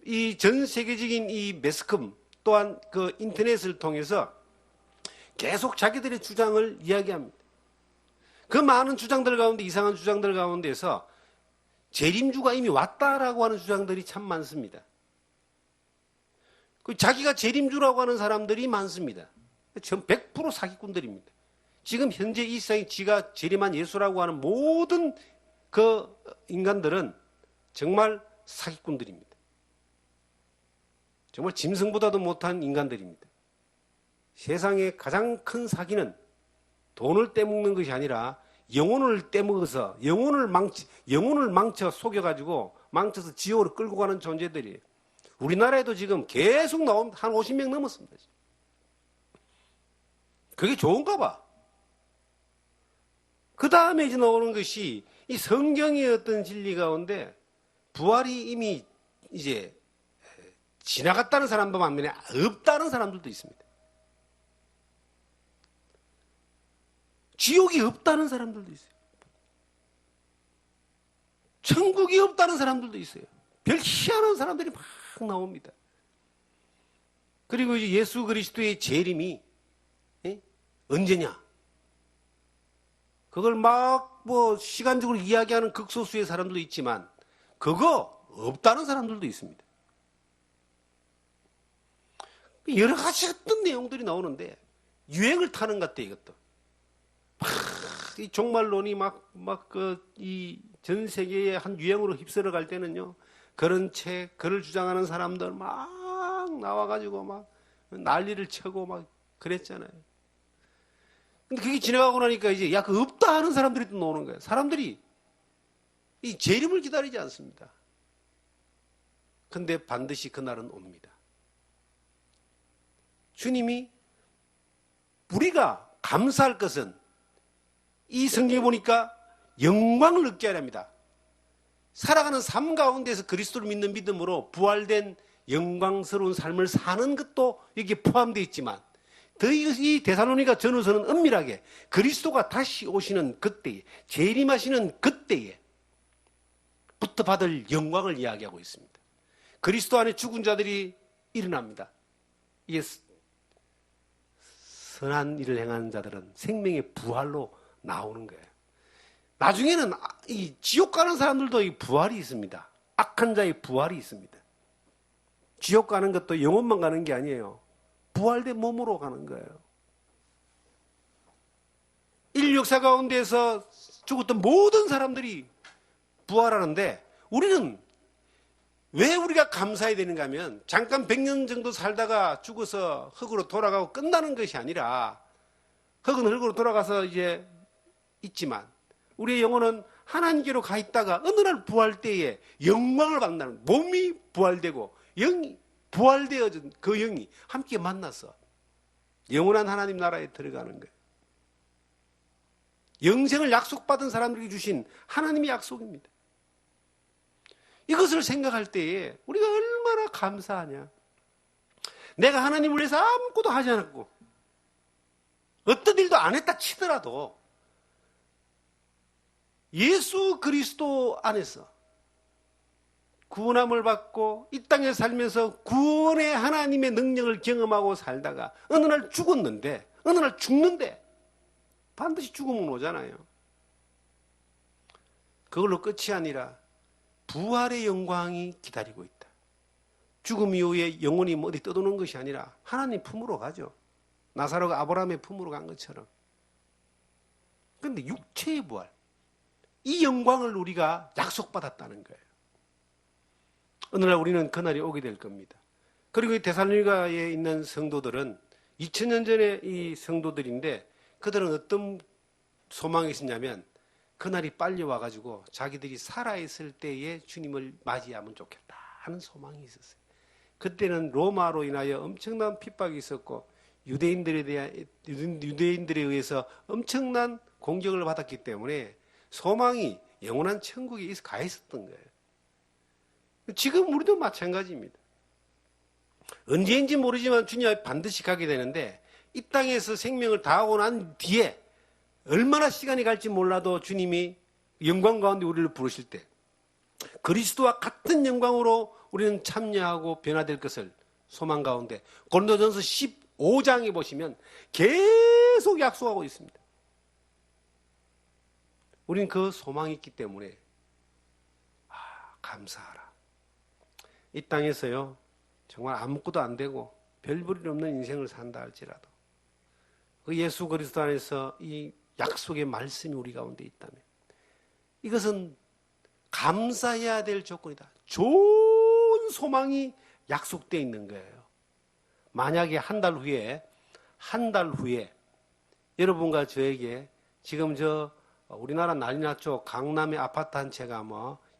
이 전 세계적인 이 매스컴 또한 그 인터넷을 통해서 계속 자기들의 주장을 이야기합니다. 그 많은 주장들 가운데 이상한 주장들 가운데서 재림주가 이미 왔다라고 하는 주장들이 참 많습니다. 자기가 재림주라고 하는 사람들이 많습니다. 전 100% 사기꾼들입니다. 지금 현재 이 세상에 지가 재림한 예수라고 하는 모든 그 인간들은 정말 사기꾼들입니다. 정말 짐승보다도 못한 인간들입니다. 세상의 가장 큰 사기는 돈을 떼먹는 것이 아니라 영혼을 떼먹어서 영혼을 망쳐 속여가지고 망쳐서 지옥으로 끌고 가는 존재들이에요. 우리나라에도 지금 계속 나옵니다. 한 50명 넘었습니다. 그게 좋은가 봐. 그 다음에 이제 나오는 것이 이 성경의 어떤 진리 가운데 부활이 이미 이제 지나갔다는 사람도 반면에 없다는 사람들도 있습니다. 지옥이 없다는 사람들도 있어요. 천국이 없다는 사람들도 있어요. 별 희한한 사람들이 막 나옵니다. 그리고 이제 예수 그리스도의 재림이 언제냐? 그걸 막 뭐 시간적으로 이야기하는 극소수의 사람들도 있지만 그거 없다는 사람들도 있습니다. 여러 가지 어떤 내용들이 나오는데 유행을 타는 것 같아 이것도. 이 종말론이 이 전 세계의 한 유행으로 휩쓸어 갈 때는요, 그런 책, 그를 주장하는 사람들 막 나와가지고 막 난리를 쳐고 막 그랬잖아요. 근데 그게 지나가고 나니까 이제 야, 그 없다 하는 사람들이 또 나오는 거예요. 사람들이 이 재림을 기다리지 않습니다. 근데 반드시 그날은 옵니다. 주님이 우리가 감사할 것은 이 성경에 보니까 영광을 느껴야 합니다. 살아가는 삶 가운데서 그리스도를 믿는 믿음으로 부활된 영광스러운 삶을 사는 것도 여기에 포함되어 있지만 이 데살로니가 전후서는 엄밀하게 그리스도가 다시 오시는 그때에, 재림하시는 그때에 부터 받을 영광을 이야기하고 있습니다. 그리스도 안에 죽은 자들이 일어납니다. 이게 선한 일을 행하는 자들은 생명의 부활로 나오는 거예요. 나중에는 이 지옥 가는 사람들도 이 부활이 있습니다. 악한 자의 부활이 있습니다. 지옥 가는 것도 영혼만 가는 게 아니에요. 부활된 몸으로 가는 거예요. 인류 역사 가운데서 죽었던 모든 사람들이 부활하는데 우리는 왜 우리가 감사해야 되는가 하면 잠깐 100년 정도 살다가 죽어서 흙으로 돌아가고 끝나는 것이 아니라 흙은 흙으로 돌아가서 이제 있지만 우리의 영혼은 하나님께로 가 있다가 어느 날 부활 때에 영광을 받는다는, 몸이 부활되고 영이 부활되어진 그 영이 함께 만나서 영원한 하나님 나라에 들어가는 거예요. 영생을 약속받은 사람들에게 주신 하나님의 약속입니다. 이것을 생각할 때에 우리가 얼마나 감사하냐. 내가 하나님을 위해서 아무것도 하지 않았고 어떤 일도 안 했다 치더라도 예수 그리스도 안에서 구원함을 받고 이 땅에 살면서 구원의 하나님의 능력을 경험하고 살다가 어느 날 죽었는데, 어느 날 죽는데 반드시 죽음은 오잖아요. 그걸로 끝이 아니라 부활의 영광이 기다리고 있다. 죽음 이후에 영혼이 어디 떠도는 것이 아니라 하나님 품으로 가죠. 나사로가 아브라함의 품으로 간 것처럼. 그런데 육체의 부활, 이 영광을 우리가 약속받았다는 거예요. 어느 날 우리는 그날이 오게 될 겁니다. 그리고 이 데살로니가에 있는 성도들은 2000년 전에 이 성도들인데 그들은 어떤 소망이 있었냐면 그날이 빨리 와가지고 자기들이 살아있을 때에 주님을 맞이하면 좋겠다 하는 소망이 있었어요. 그때는 로마로 인하여 엄청난 핍박이 있었고 유대인들에 의해서 엄청난 공격을 받았기 때문에 소망이 영원한 천국에 가 있었던 거예요. 지금 우리도 마찬가지입니다. 언제인지 모르지만 주님 앞에 반드시 가게 되는데 이 땅에서 생명을 다하고 난 뒤에 얼마나 시간이 갈지 몰라도 주님이 영광 가운데 우리를 부르실 때 그리스도와 같은 영광으로 우리는 참여하고 변화될 것을 소망 가운데 고린도전서 15장에 보시면 계속 약속하고 있습니다. 우리는 그 소망이 있기 때문에 감사하라. 이 땅에서요 정말 아무것도 안 되고 별볼일 없는 인생을 산다 할지라도 그 예수 그리스도 안에서 이 약속의 말씀이 우리 가운데 있다면 이것은 감사해야 될 조건이다. 좋은 소망이 약속되어 있는 거예요. 만약에 한 달 후에 여러분과 저에게 지금 우리나라 난리 났죠. 강남의 아파트 한 채가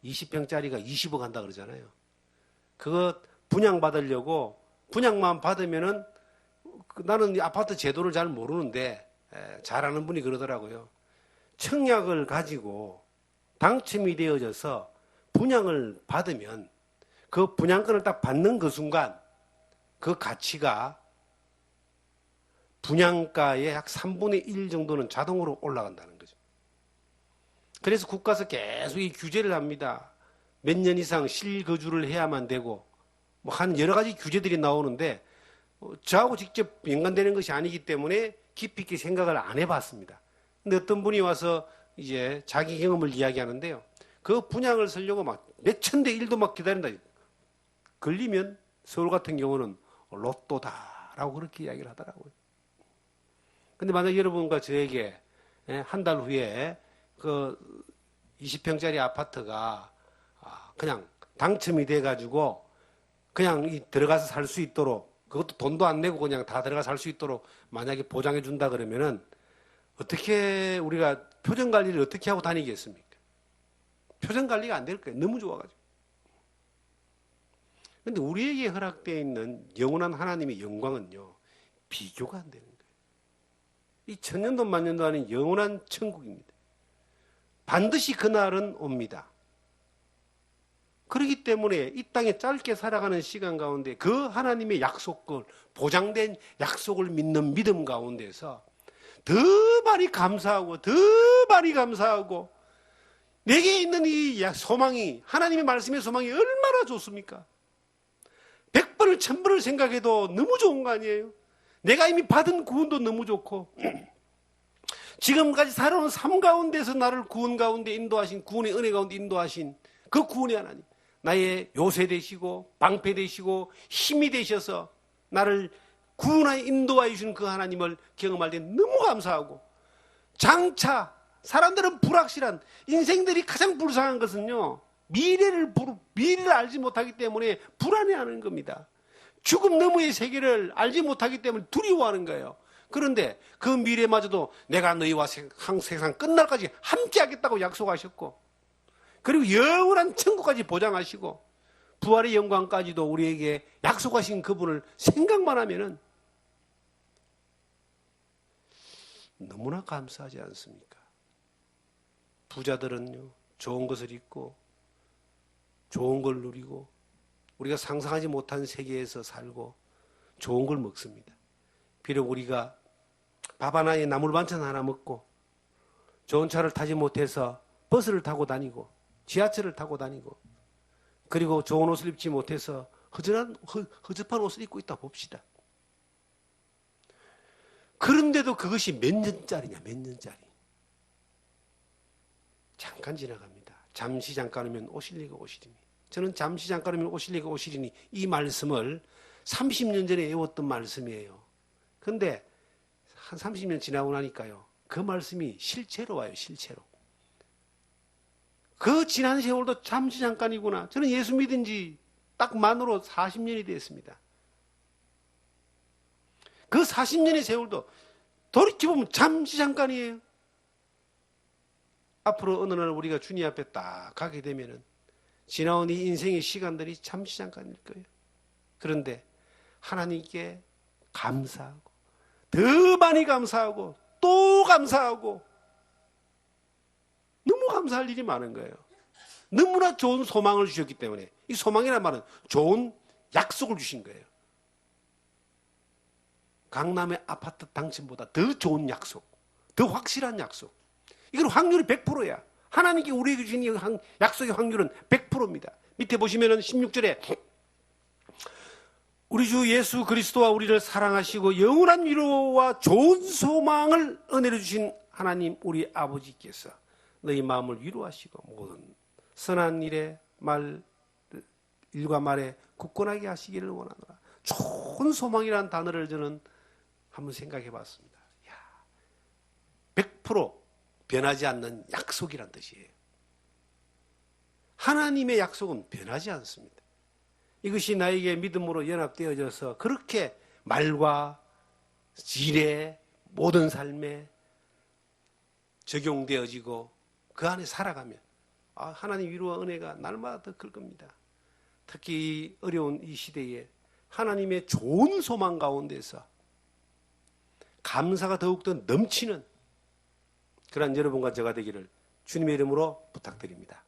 20평짜리가 20억 한다 그러잖아요. 그거 분양받으려고 분양만 받으면은 나는 이 아파트 제도를 잘 모르는데 잘 아는 분이 그러더라고요. 청약을 가지고 당첨이 되어져서 분양을 받으면 그 분양권을 딱 받는 그 순간 그 가치가 분양가의 약 3분의 1 정도는 자동으로 올라간다는 거죠. 그래서 국가에서 계속 이 규제를 합니다. 몇 년 이상 실거주를 해야만 되고 한 여러 가지 규제들이 나오는데 저하고 직접 연관되는 것이 아니기 때문에 깊이 있게 생각을 안 해봤습니다. 근데 어떤 분이 와서 이제 자기 경험을 이야기하는데요. 그 분양을 쓰려고 막 몇천 대 일도 막 기다린다. 걸리면 서울 같은 경우는 로또다라고 그렇게 이야기를 하더라고요. 근데 만약 여러분과 저에게 한 달 후에 그 20평짜리 아파트가 그냥 당첨이 돼가지고 그냥 들어가서 살 수 있도록, 그것도 돈도 안 내고 그냥 다 들어가 살 수 있도록 만약에 보장해 준다 그러면은 어떻게 우리가 표정 관리를 어떻게 하고 다니겠습니까? 표정 관리가 안 될 거예요. 너무 좋아가지고. 근데 우리에게 허락되어 있는 영원한 하나님의 영광은요, 비교가 안 되는 거예요. 이 천년도 만년도 아닌 영원한 천국입니다. 반드시 그날은 옵니다. 그렇기 때문에 이 땅에 짧게 살아가는 시간 가운데 그 하나님의 약속을, 보장된 약속을 믿는 믿음 가운데서 더 많이 감사하고 더 많이 감사하고, 내게 있는 이 소망이, 하나님의 말씀의 소망이 얼마나 좋습니까? 100번을 1000번을 생각해도 너무 좋은 거 아니에요? 내가 이미 받은 구원도 너무 좋고, 지금까지 살아온 삶 가운데서 나를 구원 가운데 인도하신, 구원의 은혜 가운데 인도하신 그 구원의 하나님, 나의 요새 되시고 방패 되시고 힘이 되셔서 나를 구원하여 인도하여 주신 그 하나님을 경험할 때 너무 감사하고, 장차 사람들은 불확실한, 인생들이 가장 불쌍한 것은요, 미래를 알지 못하기 때문에 불안해하는 겁니다. 죽음 너머의 세계를 알지 못하기 때문에 두려워하는 거예요. 그런데 그 미래마저도 내가 너희와 세상 끝날까지 함께하겠다고 약속하셨고, 그리고 영원한 천국까지 보장하시고 부활의 영광까지도 우리에게 약속하신 그분을 생각만 하면은 너무나 감사하지 않습니까? 부자들은요, 좋은 것을 입고 좋은 걸 누리고 우리가 상상하지 못한 세계에서 살고 좋은 걸 먹습니다. 비록 우리가 밥 하나에 나물 반찬 하나 먹고 좋은 차를 타지 못해서 버스를 타고 다니고 지하철을 타고 다니고, 그리고 좋은 옷을 입지 못해서 허접한 옷을 입고 있다 봅시다. 그런데도 그것이 몇 년짜리냐, 몇 년짜리. 잠깐 지나갑니다. 잠시 잠깐이면 오실리가 오시리니. 저는 잠시 잠깐이면 오실리가 오시리니 이 말씀을 30년 전에 외웠던 말씀이에요. 그런데 한 30년 지나고 나니까요, 그 말씀이 실체로 와요, 실체로. 그 지난 세월도 잠시 잠깐이구나. 저는 예수 믿은 지 딱 만으로 40년이 됐습니다. 그 40년의 세월도 돌이켜보면 잠시 잠깐이에요. 앞으로 어느 날 우리가 주님 앞에 딱 가게 되면은 지나온 이 인생의 시간들이 잠시 잠깐일 거예요. 그런데 하나님께 감사하고 더 많이 감사하고 또 감사하고 너무 감사할 일이 많은 거예요. 너무나 좋은 소망을 주셨기 때문에, 이 소망이란 말은 좋은 약속을 주신 거예요. 강남의 아파트 당첨보다 더 좋은 약속, 더 확실한 약속. 이건 확률이 100%야. 하나님께 우리에게 주신 약속의 확률은 100%입니다. 밑에 보시면은 16절에 우리 주 예수 그리스도와 우리를 사랑하시고 영원한 위로와 좋은 소망을 은혜로 주신 하나님 우리 아버지께서 너희 마음을 위로하시고 모든 선한 일과 말에 굳건하게 하시기를 원하노라. 좋은 소망이라는 단어를 저는 한번 생각해 봤습니다. 100% 변하지 않는 약속이란 뜻이에요. 하나님의 약속은 변하지 않습니다. 이것이 나에게 믿음으로 연합되어져서 그렇게 말과 일에 모든 삶에 적용되어지고 그 안에 살아가면 하나님 위로와 은혜가 날마다 더 클 겁니다. 특히 어려운 이 시대에 하나님의 좋은 소망 가운데서 감사가 더욱더 넘치는 그런 여러분과 제가 되기를 주님의 이름으로 부탁드립니다.